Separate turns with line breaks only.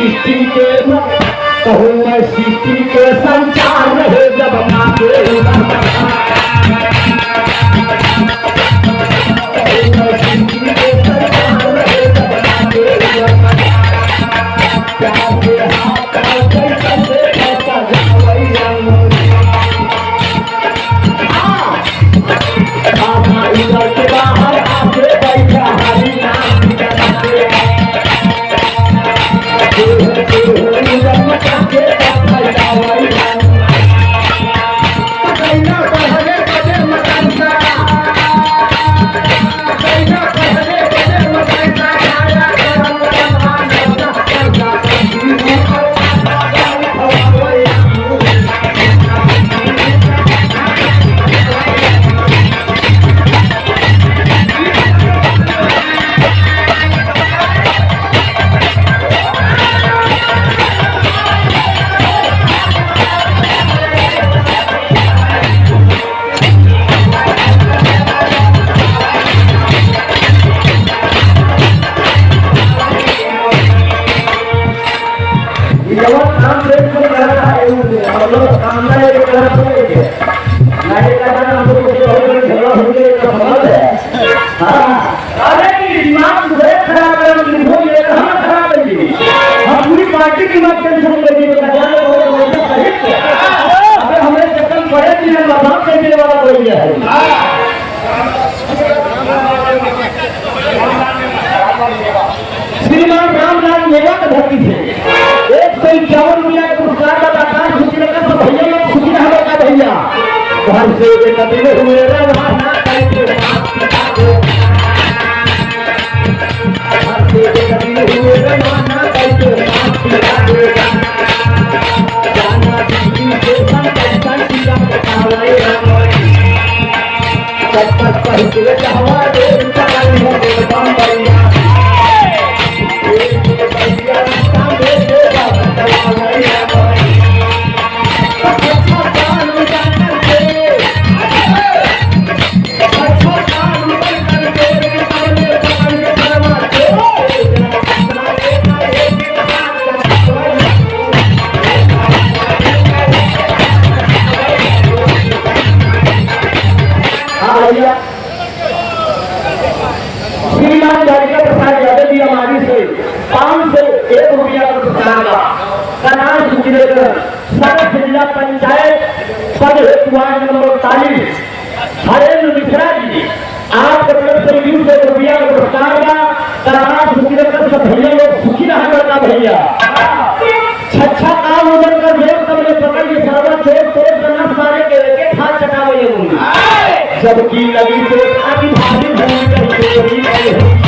सृष्टि के कहूँ मैं सृष्टि के संचार रहे जब पार्टी की बात टेंशन हमें चक्कर पड़े करने वाला कोई है। श्रीमान रामलाल मेवा के धरती से 151 रुपया का पुरस्कार का दातार सुखी रखा सब भैया लोग सुखी रहा का भैया घर से कभी हुए रवाना करके कभी हुए रवाना करके जाना दिल्ली से संकट किया बतावे तब पहुंचे हवा दे चलाई हो बम्बैया श्रीमान जारिका प्रसाद यादव जी हमारी से 501 रुपया का पुरस्कार कनाल सुखीनगर सदस्य जिला पंचायत पद वार्ड नंबर 40 हरेंद्र मिश्रा जी आपके तरफ से 20 रुपया का पुरस्कार का कनाल सुखीनगर सब भैया लोग सुखी रहने का भैया छछा काम उधर का जेब कमरे पकड़ के सर्वर से तेज करना सारे के हाथ चटावे जबकि लगी तो आदि भारी भूमि